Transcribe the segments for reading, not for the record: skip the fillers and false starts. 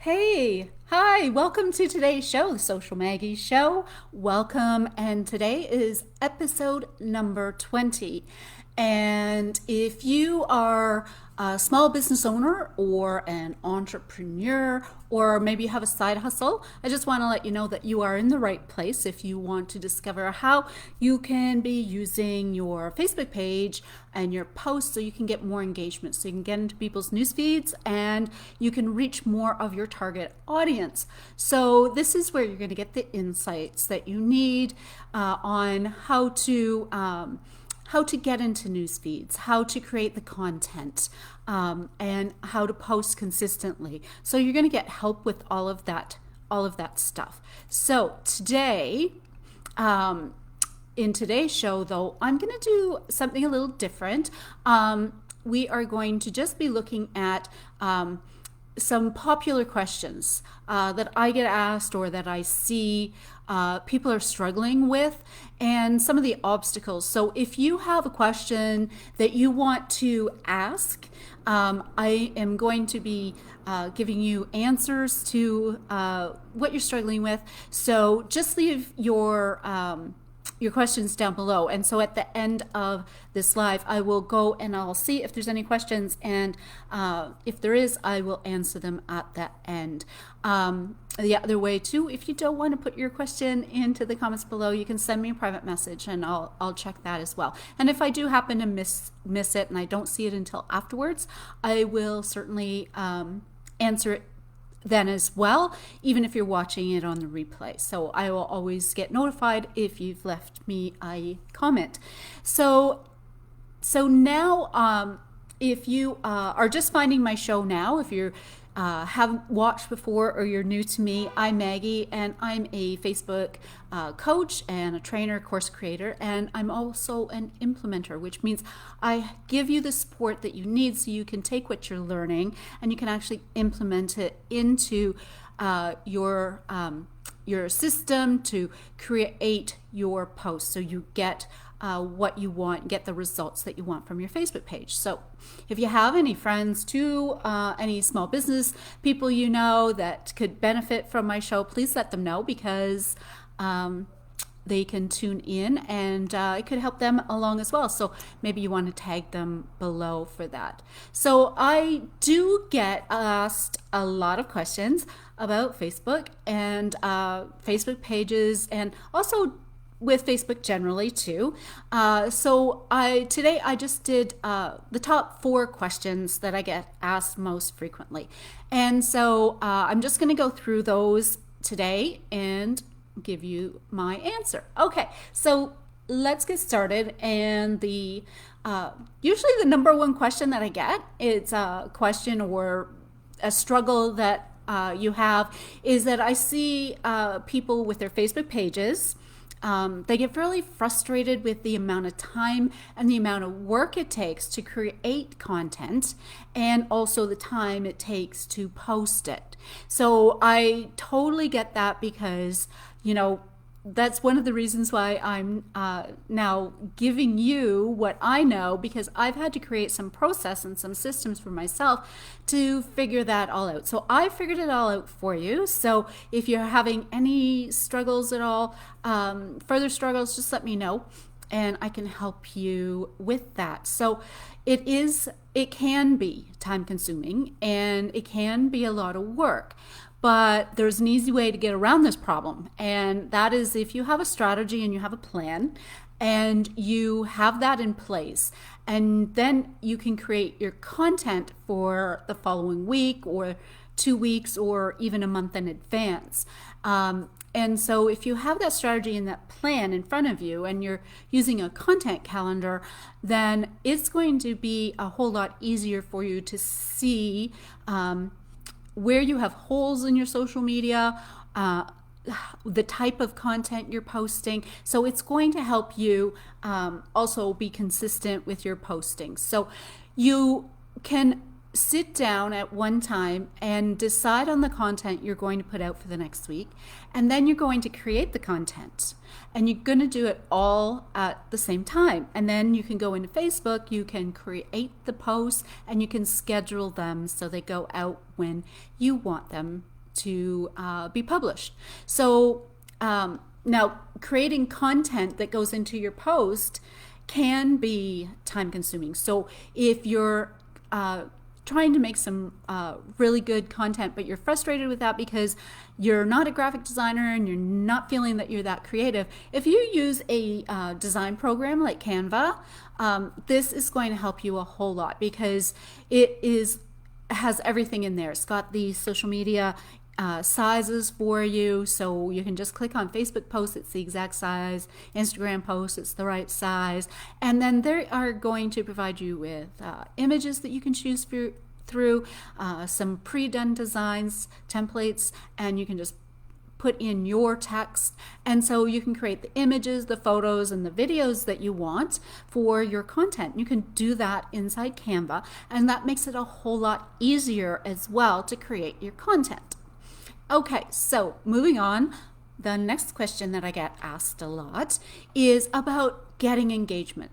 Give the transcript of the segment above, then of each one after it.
Hey, hi, welcome to today's show, the Social Maggie Show. Welcome, and today is episode number 20. And if you are a small business owner or an entrepreneur, or maybe you have a side hustle, I just want to let you know that you are in the right place if you want to discover how you can be using your Facebook page and your posts so you can get more engagement, so you can get into people's news feeds and you can reach more of your target audience. So this is where you're going to get the insights that you need on how to get into news feeds, how to create the content, and how to post consistently. So you're going to get help with all of that stuff. So today, in today's show, though, I'm going to do something a little different. We are going to just be looking at some popular questions that I get asked or that I see people are struggling with, and some of the obstacles. So if you have a question that you want to ask, I am going to be giving you answers to what you're struggling with. So just leave your questions down below. And so at the end of this live, I will go and I'll see if there's any questions. And if there is, I will answer them at the end. The other way too, if you don't want to put your question into the comments below, you can send me a private message and I'll check that as well. And if I do happen to miss it and I don't see it until afterwards, I will certainly answer it then as well, even if you're watching it on the replay. So I will always get notified if you've left me a comment. So now, if you are just finding my show now, if you haven't watched before or you're new to me, I'm Maggie and I'm a Facebook coach and a trainer, course creator, and I'm also an implementer, which means I give you the support that you need so you can take what you're learning and you can actually implement it into your system to create your post so you get what you want, get the results that you want from your Facebook page. So if you have any friends too, any small business people you know that could benefit from my show, please let them know, because they can tune in and it could help them along as well. So maybe you want to tag them below for that. So I do get asked a lot of questions about Facebook and Facebook pages, and also with Facebook generally too. So today I just did the top 4 questions that I get asked most frequently. And so I'm just going to go through those today and give you my answer. Okay, so let's get started. And the usually the number one question that I get, it's a question or a struggle that you have, is that I see people with their Facebook pages. They get really frustrated with the amount of time and the amount of work it takes to create content, and also the time it takes to post it. So I totally get that, because that's one of the reasons why I'm now giving you what I know, because I've had to create some process and some systems for myself to figure that all out. So I figured it all out for you. So if you're having any struggles at all, further struggles, just let me know and I can help you with that. So it can be time consuming and it can be a lot of work. But there's an easy way to get around this problem, and that is if you have a strategy and you have a plan and you have that in place, and then you can create your content for the following week or 2 weeks or even a month in advance. And so if you have that strategy and that plan in front of you and you're using a content calendar, then it's going to be a whole lot easier for you to see where you have holes in your social media, the type of content you're posting. So it's going to help you also be consistent with your posting. So you can sit down at one time and decide on the content you're going to put out for the next week, and then you're going to create the content, and you're going to do it all at the same time. And then you can go into Facebook, you can create the posts, and you can schedule them so they go out when you want them to be published. So now creating content that goes into your post can be time consuming. So if you're trying to make some really good content, but you're frustrated with that because you're not a graphic designer and you're not feeling that you're that creative, if you use a design program like Canva, this is going to help you a whole lot, because it has everything in there. It's got the social media sizes for you, so you can just click on Facebook posts, it's the exact size, Instagram posts, it's the right size, and then they are going to provide you with images that you can choose through some pre-done designs, templates, and you can just put in your text, and so you can create the images, the photos, and the videos that you want for your content. You can do that inside Canva, and that makes it a whole lot easier as well to create your content. Okay, so moving on, the next question that I get asked a lot is about getting engagement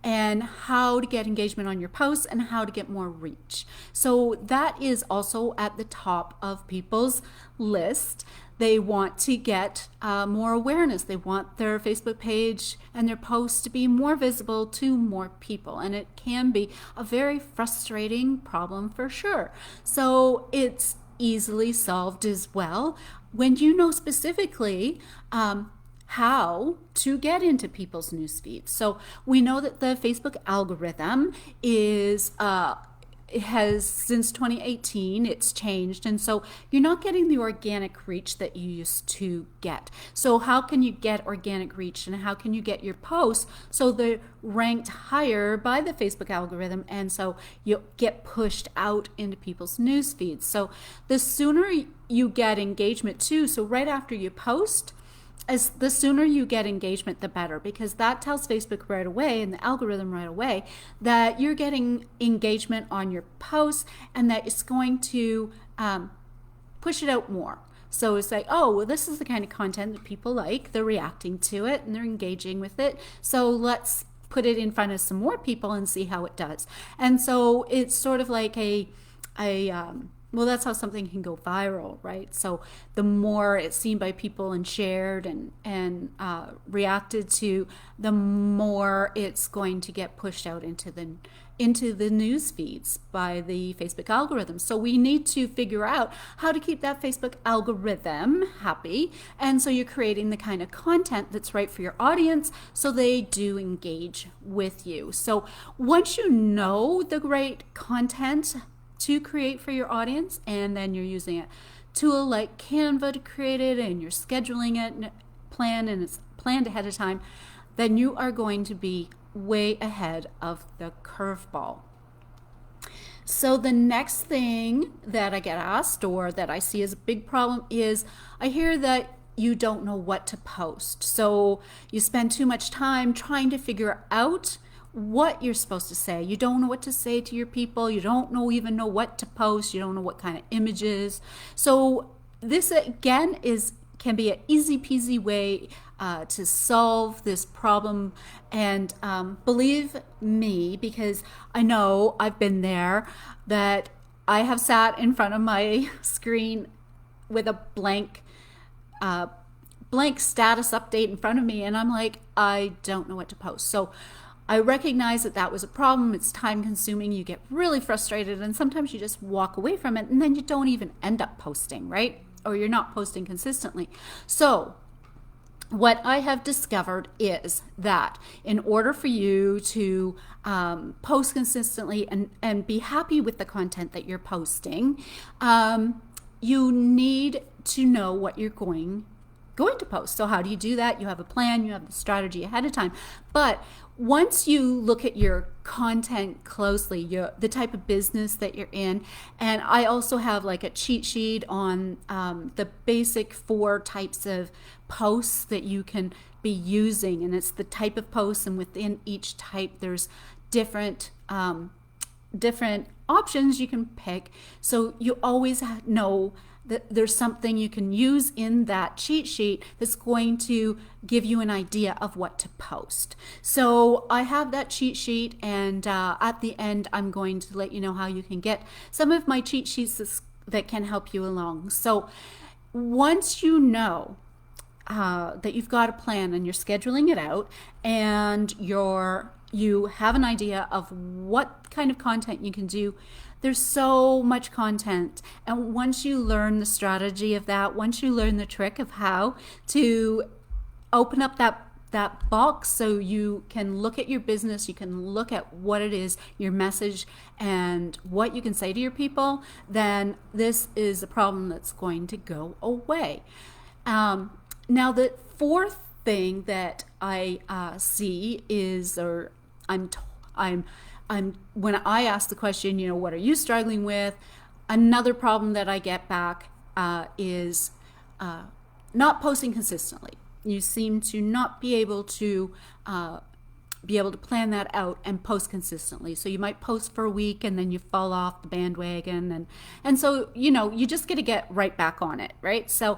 and how to get engagement on your posts and how to get more reach. So that is also at the top of people's list. They want to get more awareness. They want their Facebook page and their posts to be more visible to more people. And it can be a very frustrating problem for sure. So it's easily solved as well when you know specifically how to get into people's news feeds. So we know that the Facebook algorithm has since 2018 it's changed, and so you're not getting the organic reach that you used to get. So how can you get organic reach, and how can you get your posts so they're ranked higher by the Facebook algorithm, and so you get pushed out into people's news feeds? So the sooner you get engagement too, so right after you post, as the sooner you get engagement, the better, because that tells Facebook right away and the algorithm right away that you're getting engagement on your posts, and that it's going to push it out more. So it's like, oh, well, this is the kind of content that people like. They're reacting to it and they're engaging with it. So let's put it in front of some more people and see how it does. And so it's sort of like well, that's how something can go viral, right? So the more it's seen by people and shared and reacted to, the more it's going to get pushed out into the news feeds by the Facebook algorithm. So we need to figure out how to keep that Facebook algorithm happy. And so you're creating the kind of content that's right for your audience so they do engage with you. So once you know the right content to create for your audience, and then you're using a tool like Canva to create it, and you're scheduling it and it's planned ahead of time, then you are going to be way ahead of the curveball. So the next thing that I get asked, or that I see as a big problem, is I hear that you don't know what to post. So you spend too much time trying to figure out what you're supposed to say. You don't know what to say to your people. You don't even know what to post. You don't know what kind of images. So this again can be an easy peasy way to solve this problem. And believe me, because I know I've been there, that I have sat in front of my screen with a blank status update in front of me, and I'm like, I don't know what to post. So I recognize that was a problem. It's time consuming. You get really frustrated, and sometimes you just walk away from it, and then you don't even end up posting, right? Or you're not posting consistently. So what I have discovered is that in order for you to post consistently and be happy with the content that you're posting, you need to know what you're going to post. So how do you do that? You have a plan, you have the strategy ahead of time. But once you look at your content closely, the type of business that you're in, and I also have like a cheat sheet on the basic 4 types of posts that you can be using, and it's the type of posts, and within each type there's different options you can pick, so you always know that there's something you can use in that cheat sheet that's going to give you an idea of what to post. So I have that cheat sheet, and at the end I'm going to let you know how you can get some of my cheat sheets that can help you along. So once you know that you've got a plan and you're scheduling it out, and you have an idea of what kind of content you can do, there's so much content. And once you learn the strategy of that, once you learn the trick of how to open up that box so you can look at your business, you can look at what it is, your message, and what you can say to your people, then this is a problem that's going to go away. Now, the fourth thing that I see is, or I'm when I ask the question, what are you struggling with? Another problem that I get back is not posting consistently. You seem to not be able to plan that out and post consistently. So you might post for a week and then you fall off the bandwagon, and so you just got to get right back on it, right? So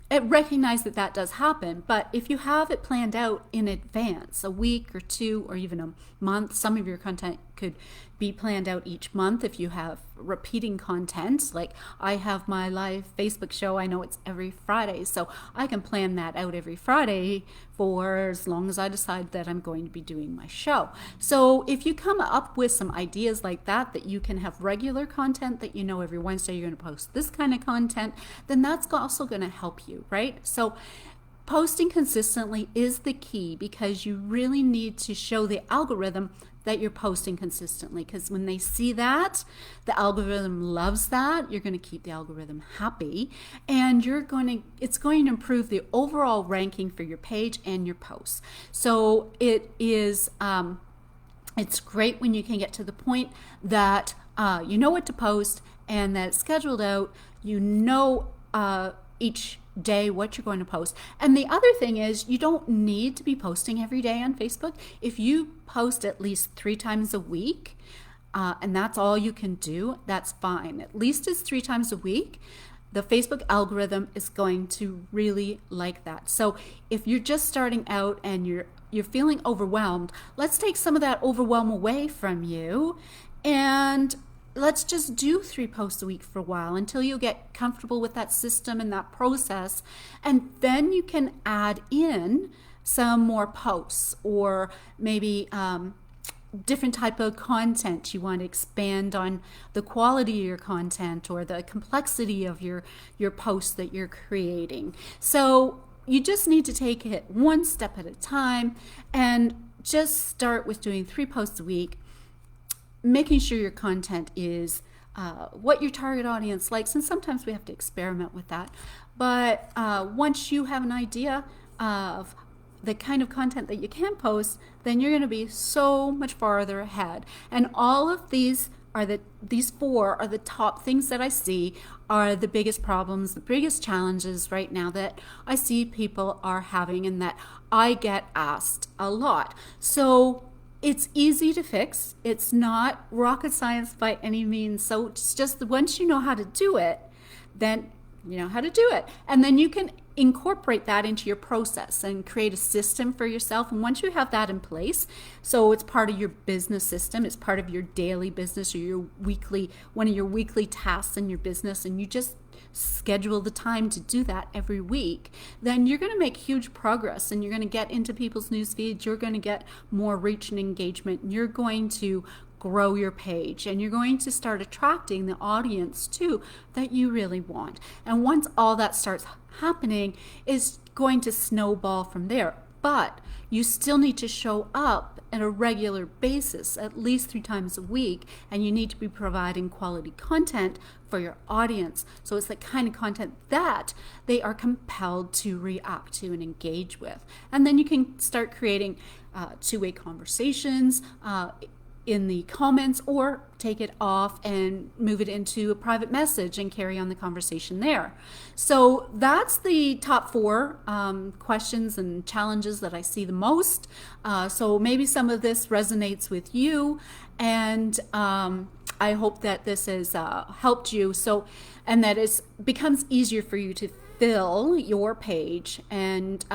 recognize that does happen, but if you have it planned out in advance, a week or two or even a month, some of your content could be planned out each month. If you have repeating content, like I have my live Facebook show, I know it's every Friday, so I can plan that out every Friday for as long as I decide that I'm going to be doing my show. So if you come up with some ideas like that you can have regular content, that every Wednesday you're going to post this kind of content, then that's also going to help you, right? So posting consistently is the key, because you really need to show the algorithm that you're posting consistently, because when they see that, the algorithm loves that. You're going to keep the algorithm happy, and it's going to improve the overall ranking for your page and your posts. So it's great when you can get to the point that you know what to post and that it's scheduled out. Each day what you're going to post. And the other thing is, you don't need to be posting every day on Facebook. If you post at least 3 times a week, and that's all you can do, that's fine. At least it's 3 times a week. The Facebook algorithm is going to really like that. So if you're just starting out and you're feeling overwhelmed, let's take some of that overwhelm away from you, and let's just do 3 posts a week for a while until you get comfortable with that system and that process. And then you can add in some more posts, or maybe different type of content. You want to expand on the quality of your content or the complexity of your posts that you're creating. So you just need to take it one step at a time, and just start with doing 3 posts a week, making sure your content is what your target audience likes. And sometimes we have to experiment with that. But once you have an idea of the kind of content that you can post, then you're going to be so much farther ahead. And all of these 4 are the top things that I see are the biggest problems, the biggest challenges right now that I see people are having, and that I get asked a lot. So it's easy to fix. It's not rocket science by any means. So it's just once you know how to do it, then you know how to do it. And then you can incorporate that into your process and create a system for yourself. And once you have that in place, so it's part of your business system, it's part of your daily business or one of your weekly tasks in your business, and you just schedule the time to do that every week, then you're going to make huge progress, and you're going to get into people's news feeds. You're going to get more reach and engagement, and you're going to grow your page, and you're going to start attracting the audience too that you really want. And once all that starts happening, it's going to snowball from there. But you still need to show up on a regular basis, at least 3 times a week, and you need to be providing quality content for your audience. So it's the kind of content that they are compelled to react to and engage with. And then you can start creating 2-way conversations in the comments, or take it off and move it into a private message and carry on the conversation there. So that's the top 4 questions and challenges that I see the most. So maybe some of this resonates with you, and I hope that this has helped you, and that it becomes easier for you to fill your page and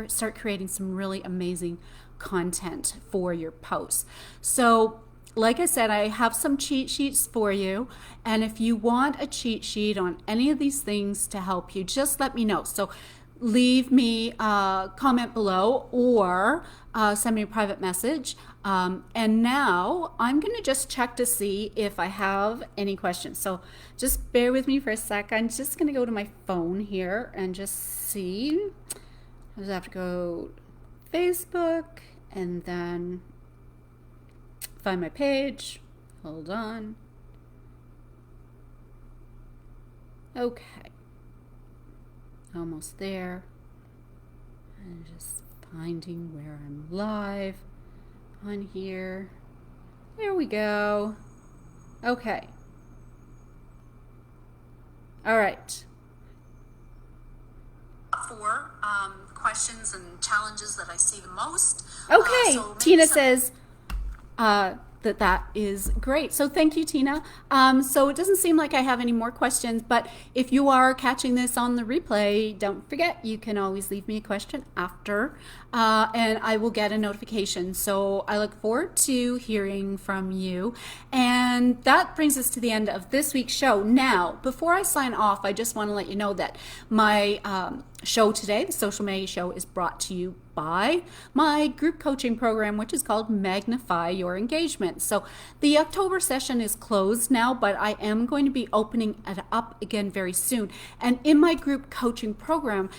start creating some really amazing content for your posts. So like I said, I have some cheat sheets for you. And if you want a cheat sheet on any of these things to help you, just let me know. So leave me a comment below or send me a private message. And now I'm going to just check to see if I have any questions. So just bear with me for a sec. I'm just going to go to my phone here and just see. I just have to go Facebook and then find my page. Hold on. Okay. Almost there. And just finding where I'm live on here. There we go. Okay. All right. For questions and challenges that I see the most. Okay. Tina says that is great. So thank you, Tina. So it doesn't seem like I have any more questions, but if you are catching this on the replay, don't forget, you can always leave me a question after, and I will get a notification. So I look forward to hearing from you. And that brings us to the end of this week's show. Now, before I sign off, I just want to let you know that my show today, the Social Maggie Show, is brought to you by my group coaching program, which is called Magnify Your Engagement. So the October session is closed now, but I am going to be opening it up again very soon. And in my group coaching program,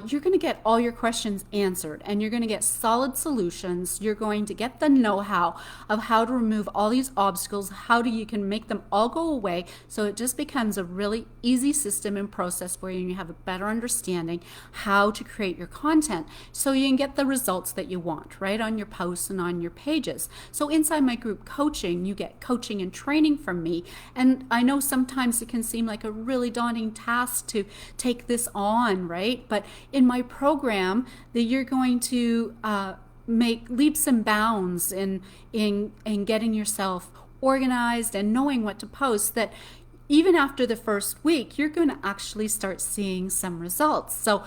you're going to get all your questions answered, and you're going to get solid solutions. You're going to get the know-how of how to remove all these obstacles, you can make them all go away, so it just becomes a really easy system and process where you have a better understanding how to create your content so you can get the results that you want, right, on your posts and on your pages. So inside my group coaching, you get coaching and training from me, and I know sometimes it can seem like a really daunting task to take this on, right? But in my program, that you're going to make leaps and bounds in getting yourself organized and knowing what to post, that even after the first week, you're going to actually start seeing some results. So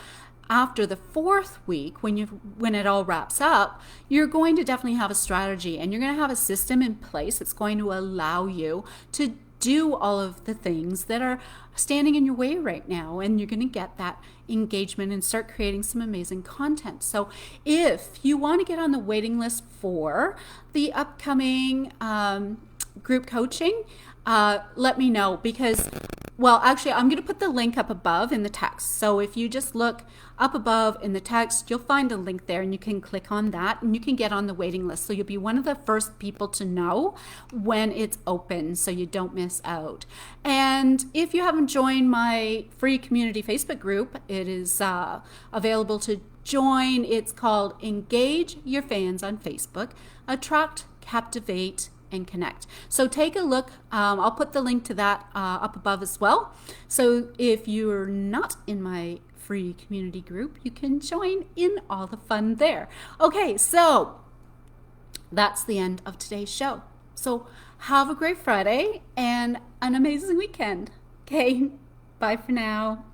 after the fourth week, when it all wraps up, you're going to definitely have a strategy, and you're going to have a system in place that's going to allow you to do all of the things that are standing in your way right now, and you're going to get that engagement and start creating some amazing content. So if you want to get on the waiting list for the upcoming group coaching, let me know, because, well, actually, I'm going to put the link up above in the text. So if you just look up above in the text, you'll find a link there, and you can click on that, and you can get on the waiting list. So you'll be one of the first people to know when it's open, so you don't miss out. And if you haven't joined my free community Facebook group, it is available to join. It's called Engage Your Fans on Facebook, Attract, Captivate, and Connect. So take a look. I'll put the link to that up above as well. So if you're not in my free community group, you can join in all the fun there. Okay, so that's the end of today's show. So have a great Friday and an amazing weekend. Okay, bye for now.